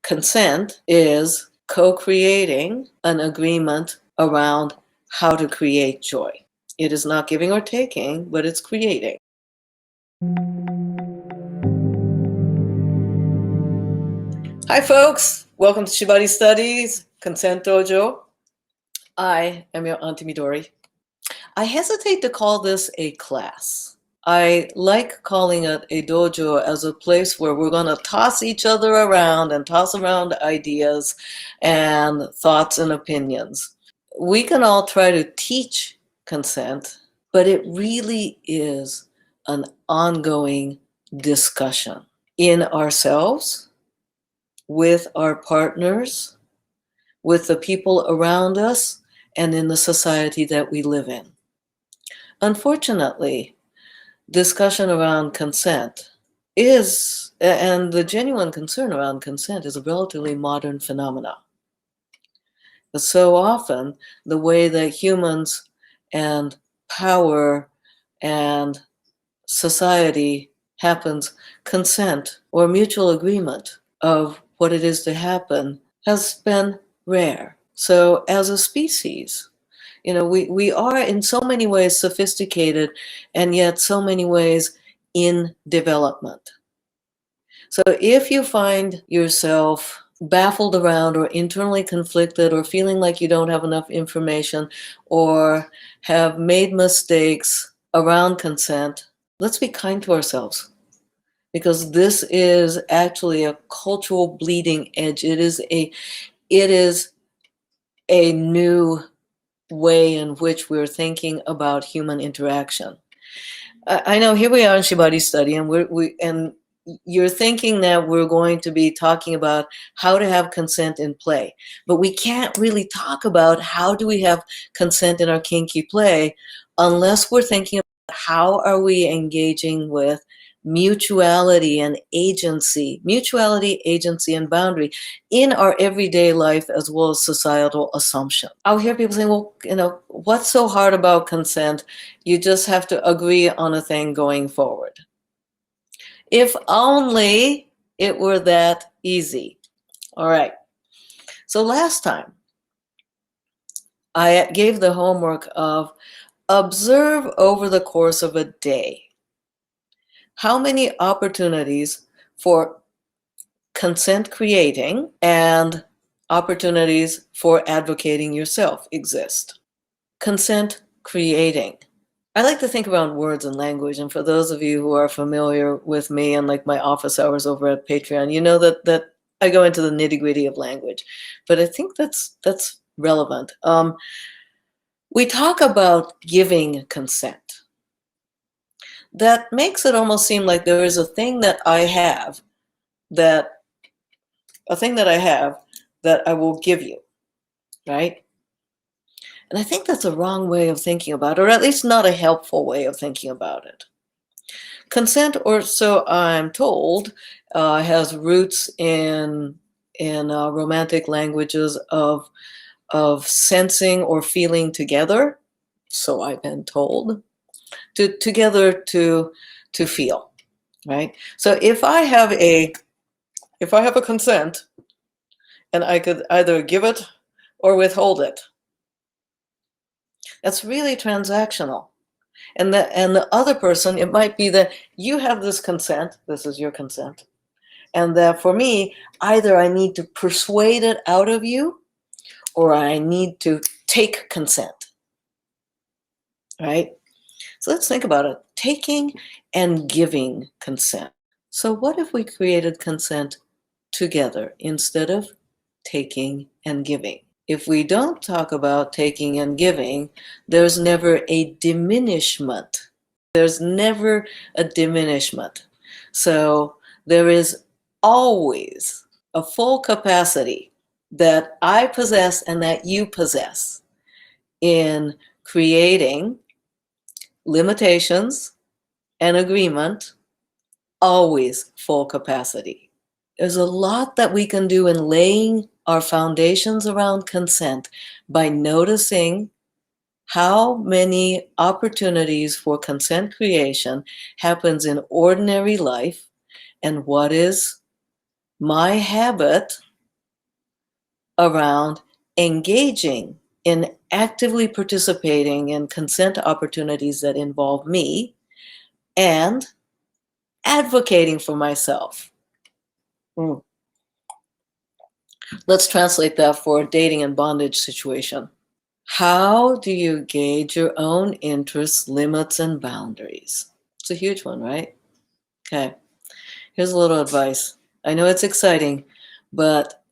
consent is co-creating an agreement around how to create joy. It is not giving or taking, but it's creating. Hi, folks. Welcome to Shibari Studies, Consent Dojo. I am your Auntie Midori. I hesitate to call this a class. I like calling it a dojo as a place where we're going to toss each other around and toss around ideas and thoughts and opinions. We can all try to teach consent, but it really is an ongoing discussion in ourselves, with our partners, with the people around us, and in the society that we live in. Unfortunately, discussion around consent is, and the genuine concern around consent is a relatively modern phenomenon. But so often, the way that humans and power and society happens, consent or mutual agreement of what it is to happen has been rare. So as a species, we are in so many ways sophisticated and yet so many ways in development. So if you find yourself baffled around or internally conflicted or feeling like you don't have enough information or have made mistakes around consent, let's be kind to ourselves, because this is actually a cultural bleeding edge. It is a new way in which we're thinking about human interaction. I know here we are in Shibari Study, and you're thinking that we're going to be talking about how to have consent in play, but we can't really talk about how do we have consent in our kinky play unless we're thinking about how are we engaging with mutuality, agency and boundary in our everyday life as well as societal assumption. I'll hear people saying, well, what's so hard about consent? You just have to agree on a thing going forward. If only it were that easy. All right. So last time I gave the homework of observe over the course of a day how many opportunities for consent creating and opportunities for advocating yourself exist. Consent creating. I like to think around words and language, and for those of you who are familiar with me and like my office hours over at Patreon, you know that I go into the nitty-gritty of language, but I think that's relevant. We talk about giving consent. That makes it almost seem like there is a thing that I have that I will give you, right? And I think that's a wrong way of thinking about it, or at least not a helpful way of thinking about it. Consent, or so I'm told, has roots in romantic languages of sensing or feeling together. So I've been told. Together to feel, right? So if I have a consent and I could either give it or withhold it, that's really transactional. And the other person, it might be that you have this consent, this is your consent, and that for me, either I need to persuade it out of you or I need to take consent, right? So let's think about it. Taking and giving consent. So what if we created consent together instead of taking and giving? If we don't talk about taking and giving, there's never a diminishment. There's never a diminishment. So there is always a full capacity that I possess and that you possess in creating limitations and agreement, always full capacity. There's a lot that we can do in laying our foundations around consent by noticing how many opportunities for consent creation happens in ordinary life and what is my habit around engaging in actively participating in consent opportunities that involve me and advocating for myself. Mm. Let's translate that for a dating and bondage situation. How do you gauge your own interests, limits, and boundaries? It's a huge one, right? Okay. Here's a little advice. I know it's exciting, but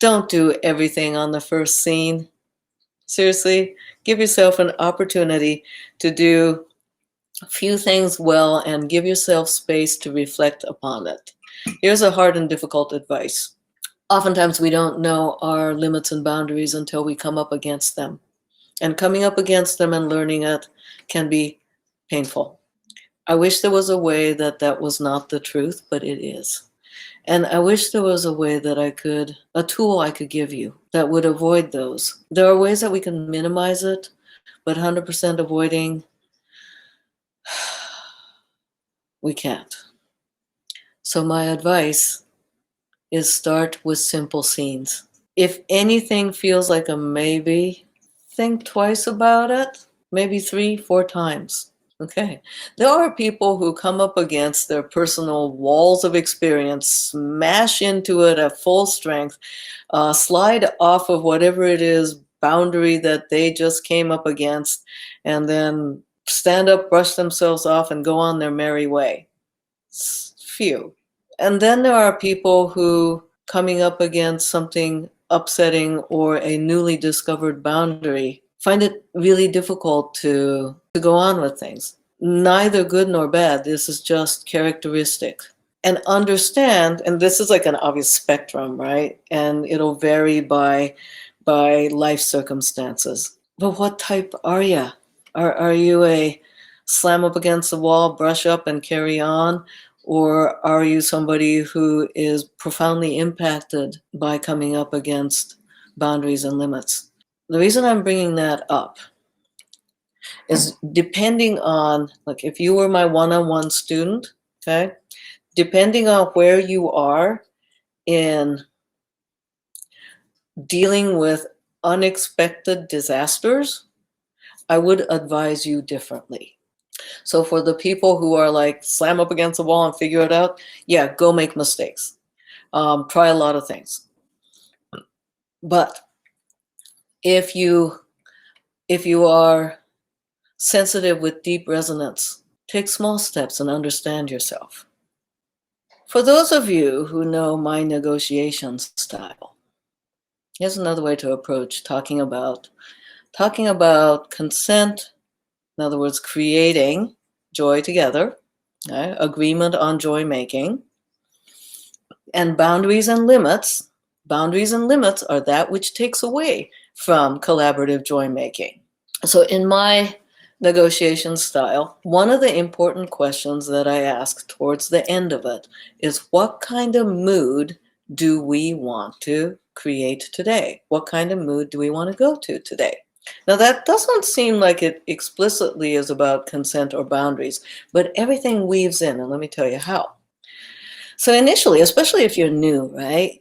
don't do everything on the first scene. Seriously, give yourself an opportunity to do a few things well and give yourself space to reflect upon it. Here's a hard and difficult advice. Oftentimes, we don't know our limits and boundaries until we come up against them. And coming up against them and learning it can be painful. I wish there was a way that that was not the truth, but it is. And I wish there was a way that a tool I could give you that would avoid those. There are ways that we can minimize it, but 100% avoiding, we can't. So my advice is start with simple scenes. If anything feels like a maybe, think twice about it, maybe 3, 4 times. Okay. There are people who come up against their personal walls of experience, smash into it at full strength, slide off of whatever it is boundary that they just came up against, and then stand up, brush themselves off, and go on their merry way. Few. And then there are people who, coming up against something upsetting or a newly discovered boundary, find it really difficult to go on with things. Neither good nor bad. This is just characteristic. And understand, and this is like an obvious spectrum, right? And it'll vary by life circumstances. But what type are you? Are you a slam up against the wall, brush up and carry on? Or are you somebody who is profoundly impacted by coming up against boundaries and limits? The reason I'm bringing that up is depending on, like, if you were my one-on-one student, okay, depending on where you are in dealing with unexpected disasters, I would advise you differently. So for the people who are like slam up against the wall and figure it out, yeah, go make mistakes. Try a lot of things. But if you are sensitive with deep resonance, take small steps and understand yourself. For those of you who know my negotiation style, here's another way to approach talking about consent. In other words, creating joy together, okay? Agreement on joy making, and boundaries and limits. Boundaries and limits are that which takes away from collaborative joy making. So in my negotiation style, one of the important questions that I ask towards the end of it is, what kind of mood do we want to create today? What kind of mood do we want to go to today? Now, that doesn't seem like it explicitly is about consent or boundaries, but everything weaves in, and let me tell you how. So initially, especially if you're new, right,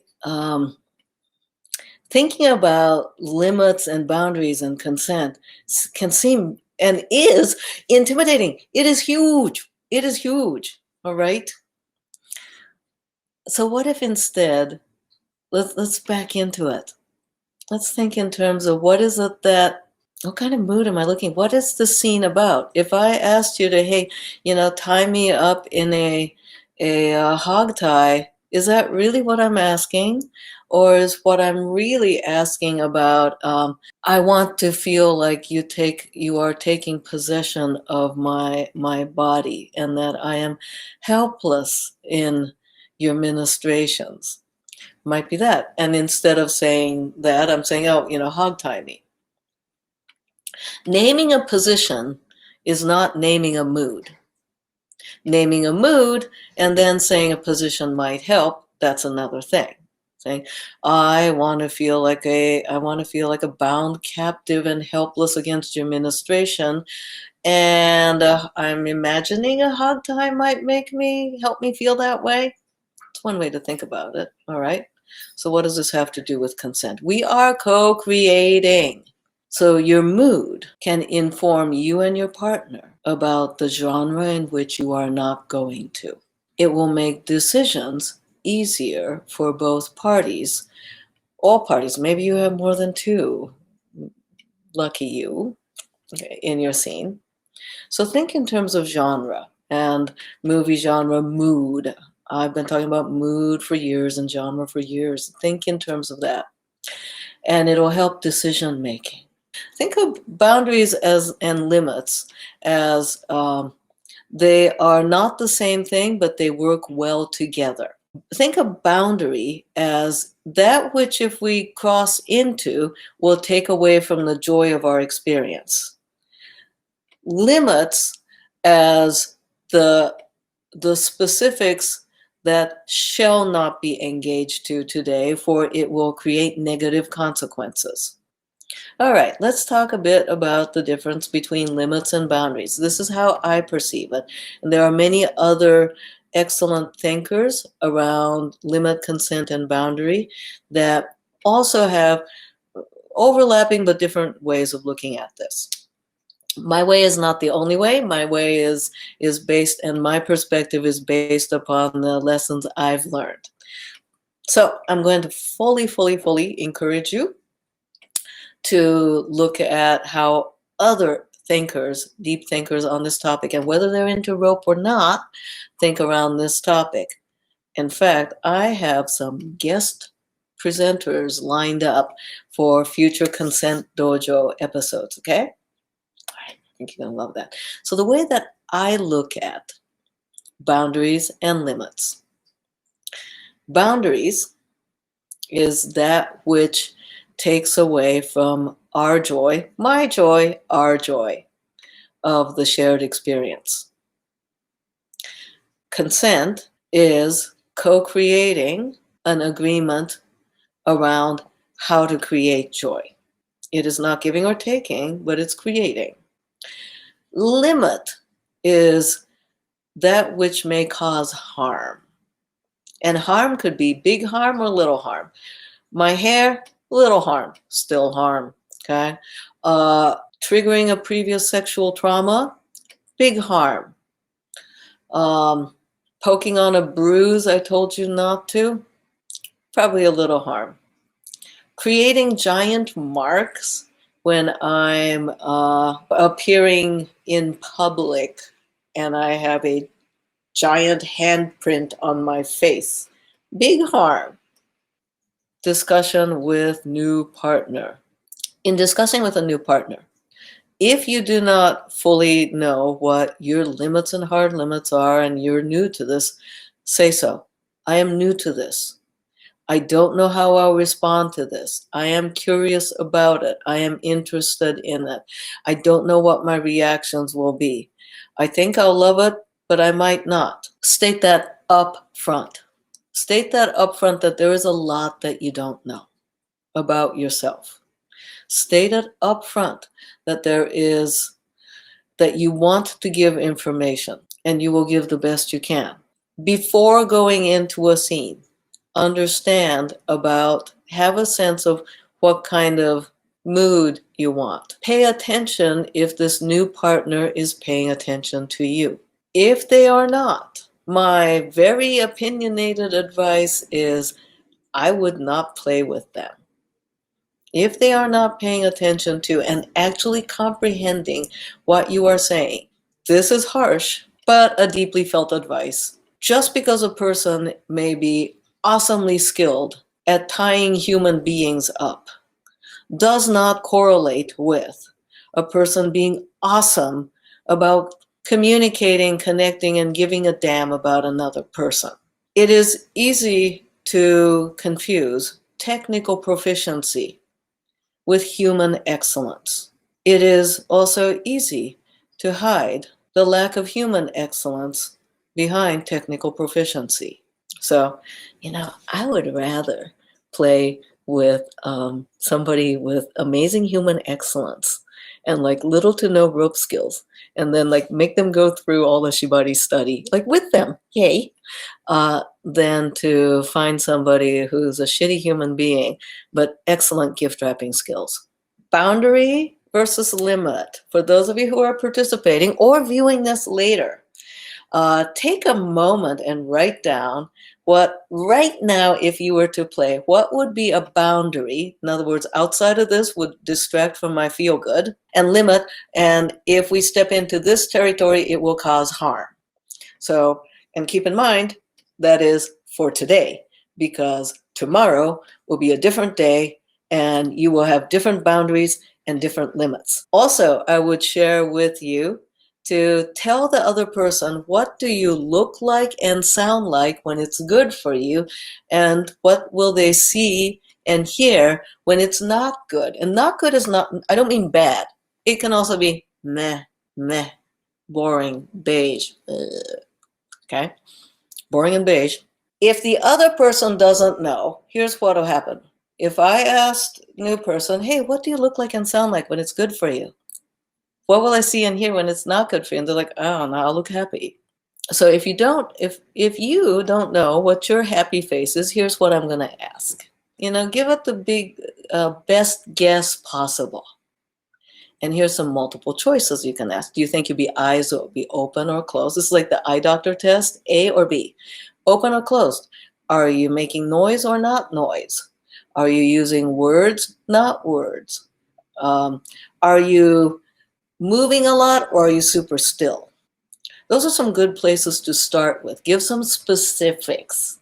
thinking about limits and boundaries and consent can seem and is intimidating. It is huge. It is huge, all right? So what if instead, let's back into it. Let's think in terms of what kind of mood am I looking? What is the scene about? If I asked you to, hey, tie me up in a hog tie, is that really what I'm asking? Or is what I'm really asking about, I want to feel like you are taking possession of my body and that I am helpless in your ministrations. Might be that. And instead of saying that, I'm saying, hog tie me. Naming a position is not naming a mood. Naming a mood and then saying a position might help, that's another thing. Saying, I want to feel like a bound captive and helpless against your ministration. And I'm imagining a hog tie might help me feel that way. It's one way to think about it. All right. So what does this have to do with consent? We are co-creating. So your mood can inform you and your partner about the genre in which you are not going to. It will make decisions easier for both parties, all parties. Maybe you have more than two, lucky you, in your scene. So think in terms of genre and movie genre, mood. I've been talking about mood for years and genre for years. Think in terms of that. And it'll help decision making. Think of boundaries as and limits as they are not the same thing, but they work well together. Think of boundary as that which, if we cross into, will take away from the joy of our experience. Limits as the specifics that shall not be engaged to today, for it will create negative consequences. All right, let's talk a bit about the difference between limits and boundaries. This is how I perceive it. And there are many other excellent thinkers around limit, consent, and boundary that also have overlapping but different ways of looking at this. My way is not the only way. My way is based, and my perspective is based upon the lessons I've learned. So I'm going to fully encourage you to look at how other thinkers, deep thinkers on this topic, and whether they're into rope or not, think around this topic. In fact, I have some guest presenters lined up for future Consent Dojo episodes, okay? I think you're going to love that. So the way that I look at boundaries and limits. Boundaries is that which takes away from our joy, my joy, our joy of the shared experience. Consent is co-creating an agreement around how to create joy. It is not giving or taking, but it's creating. Limit is that which may cause harm. And harm could be big harm or little harm. My hair, little harm, still harm, okay? Triggering a previous sexual trauma, big harm. Poking on a bruise I told you not to, probably a little harm. Creating giant marks when I'm appearing in public and I have a giant handprint on my face. Big harm. Discussion with new partner. In discussing with a new partner, if you do not fully know what your limits and hard limits are and you're new to this, say so. I am new to this. I don't know how I'll respond to this. I am curious about it. I am interested in it. I don't know what my reactions will be. I think I'll love it, but I might not. State that up front. State that up front that there is a lot that you don't know about yourself. State it up front that that you want to give information and you will give the best you can. Before going into a scene, have a sense of what kind of mood you want. Pay attention if this new partner is paying attention to you. If they are not, my very opinionated advice is I would not play with them. If they are not paying attention to and actually comprehending what you are saying, this is harsh, but a deeply felt advice. Just because a person may be awesomely skilled at tying human beings up does not correlate with a person being awesome about communicating, connecting, and giving a damn about another person. It is easy to confuse technical proficiency with human excellence. It is also easy to hide the lack of human excellence behind technical proficiency. So, I would rather play with somebody with amazing human excellence and like little to no rope skills, and then like make them go through all the Shibari study, like with them, yay, than to find somebody who's a shitty human being, but excellent gift wrapping skills. Boundary versus limit. For those of you who are participating or viewing this later, take a moment and write down what right now, if you were to play, what would be a boundary? In other words, outside of this would distract from my feel good, and limit. And if we step into this territory, it will cause harm. So, and keep in mind, that is for today, because tomorrow will be a different day and you will have different boundaries and different limits. Also, I would share with you to tell the other person, what do you look like and sound like when it's good for you, and what will they see and hear when it's not good. And not good is not, I don't mean bad. It can also be meh, meh, boring, beige. Okay, boring and beige. If the other person doesn't know, here's what will happen. If I asked a new person, hey, what do you look like and sound like when it's good for you? What will I see and hear when it's not good for you? And they're like, oh, no, I'll look happy. So if you don't know what your happy face is, here's what I'm going to ask. Give it the best guess possible. And here's some multiple choices you can ask. Do you think your eyes will be open or closed? This is like the eye doctor test, A or B. Open or closed? Are you making noise or not noise? Are you using words, not words? Are you moving a lot, or are you super still? Those are some good places to start with. Give some specifics.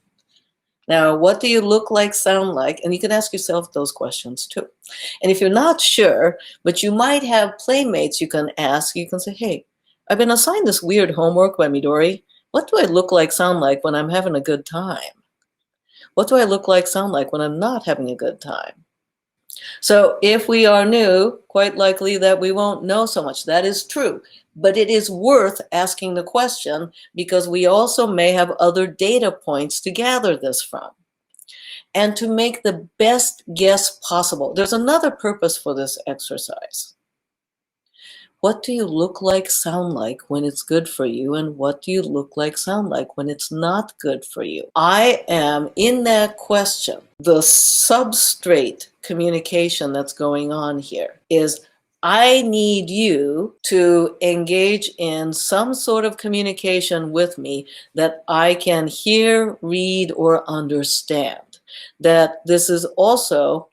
Now, what do you look like, sound like? And you can ask yourself those questions too. And if you're not sure, but you might have playmates you can ask, you can say, hey, I've been assigned this weird homework by Midori. What do I look like, sound like when I'm having a good time? What do I look like, sound like when I'm not having a good time? So if we are new, quite likely that we won't know so much. That is true. But it is worth asking the question, because we also may have other data points to gather this from and to make the best guess possible. There's another purpose for this exercise. What do you look like, sound like when it's good for you? And what do you look like, sound like when it's not good for you? I am in that question. The substrate communication that's going on here is, I need you to engage in some sort of communication with me that I can hear, read, or understand. That this is also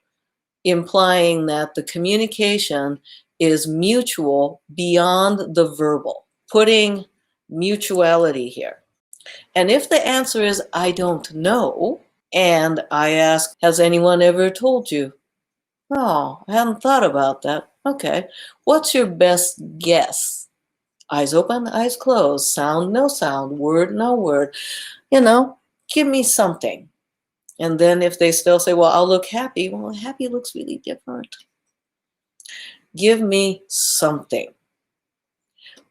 implying that the communication is mutual beyond the verbal, putting mutuality here. And if the answer is, I don't know, and I ask, has anyone ever told you? Oh, I hadn't thought about that. Okay. What's your best guess? Eyes open, eyes closed, sound, no sound, word, no word. Give me something. And then if they still say, well, I'll look happy. Well, happy looks really different. Give me something.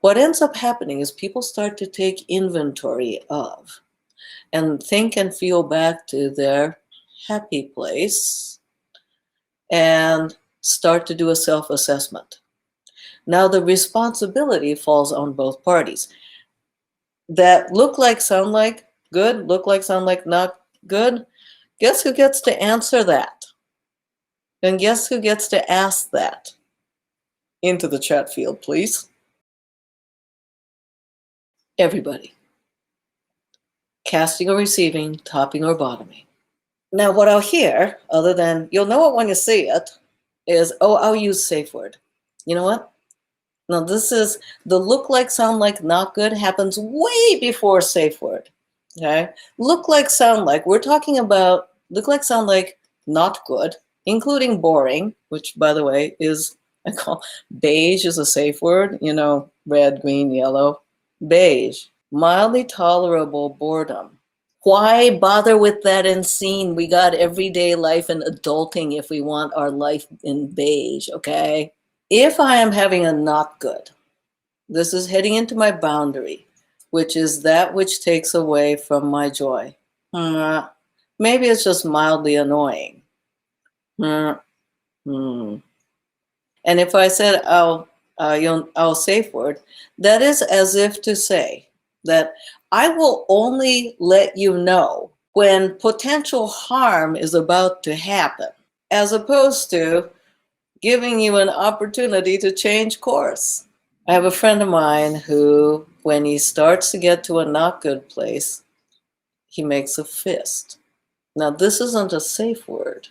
What ends up happening is people start to take inventory of and think and feel back to their happy place and start to do a self-assessment. Now the responsibility falls on both parties. That look like, sound like good, look like, sound like not good. Guess who gets to answer that? And guess who gets to ask that? Into the chat field, please. Everybody. Casting or receiving, topping or bottoming. Now what I'll hear, other than, you'll know it when you see it, is, oh, I'll use safe word. You know what? Now this is, the look like, sound like, not good happens way before safe word. Okay? Look like, sound like, we're talking about look like, sound like, not good, including boring, which by the way is, I call beige is a safe word, red, green, yellow, beige. Mildly tolerable boredom. Why bother with that and scene? We got everyday life and adulting if we want our life in beige, okay? If I am having a not good, this is heading into my boundary, which is that which takes away from my joy. Maybe it's just mildly annoying. And if I said I'll safe word, that is as if to say that I will only let you know when potential harm is about to happen, as opposed to giving you an opportunity to change course. I have a friend of mine who, when he starts to get to a not good place, he makes a fist. Now, this isn't a safe word.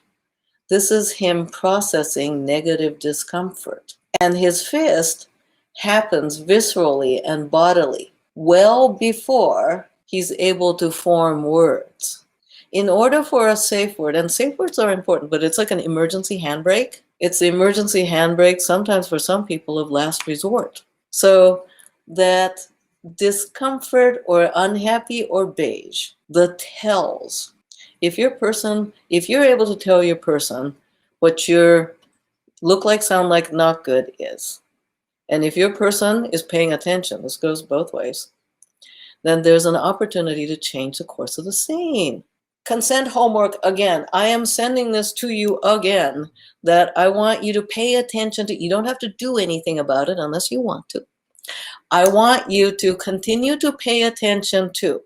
This is him processing negative discomfort. And his fist happens viscerally and bodily well before he's able to form words. In order for a safe word, and safe words are important, but it's like an emergency handbrake. It's the emergency handbrake, sometimes for some people, of last resort. So that discomfort or unhappy or beige, the tells. If you're able to tell your person what your look like, sound like, not good is, and if your person is paying attention, this goes both ways, then there's an opportunity to change the course of the scene. Consent homework, again, I am sending this to you again, that I want you to pay attention to. You don't have to do anything about it unless you want to. I want you to continue to pay attention to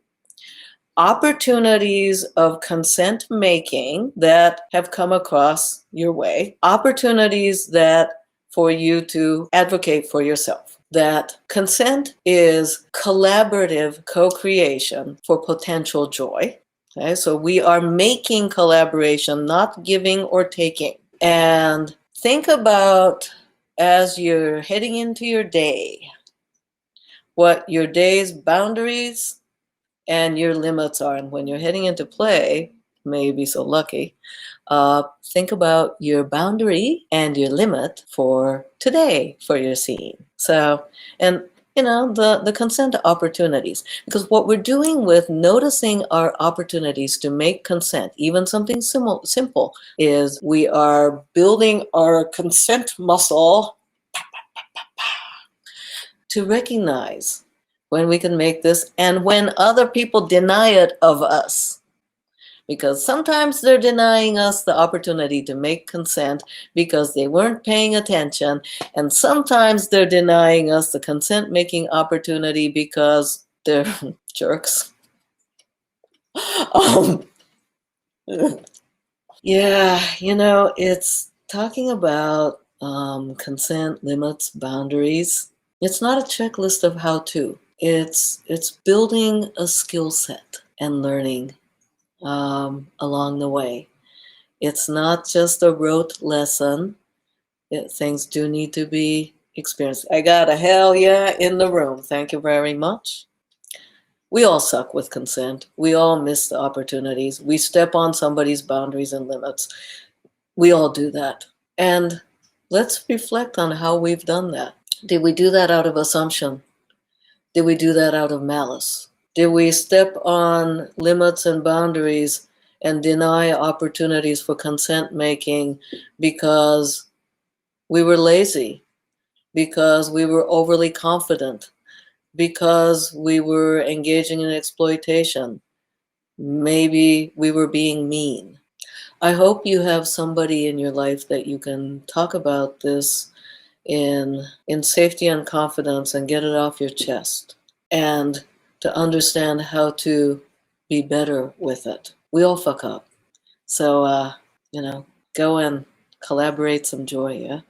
opportunities of consent making that have come across your way, opportunities that for you to advocate for yourself. That consent is collaborative co-creation for potential joy. Okay, so we are making collaboration, not giving or taking. And think about, as you're heading into your day, what your day's boundaries and your limits are. And when you're heading into play, may be so lucky, think about your boundary and your limit for today for your scene. So, and the consent opportunities, because what we're doing with noticing our opportunities to make consent, even something simple, is we are building our consent muscle to recognize when we can make this and when other people deny it of us. Because sometimes they're denying us the opportunity to make consent because they weren't paying attention. And sometimes they're denying us the consent making opportunity because they're jerks. Um, yeah, it's talking about consent, limits, boundaries. It's not a checklist of how to. It's building a skill set and learning along the way. It's not just a rote lesson. Things do need to be experienced. I got a hell yeah in the room. Thank you very much. We all suck with consent. We all miss the opportunities. We step on somebody's boundaries and limits. We all do that. And let's reflect on how we've done that. Did we do that out of assumption? Did we do that out of malice? Did we step on limits and boundaries and deny opportunities for consent making because we were lazy, because we were overly confident, because we were engaging in exploitation? Maybe we were being mean. I hope you have somebody in your life that you can talk about this in safety and confidence and get it off your chest, and to understand how to be better with it. We all fuck up. So, go and collaborate some joy, yeah?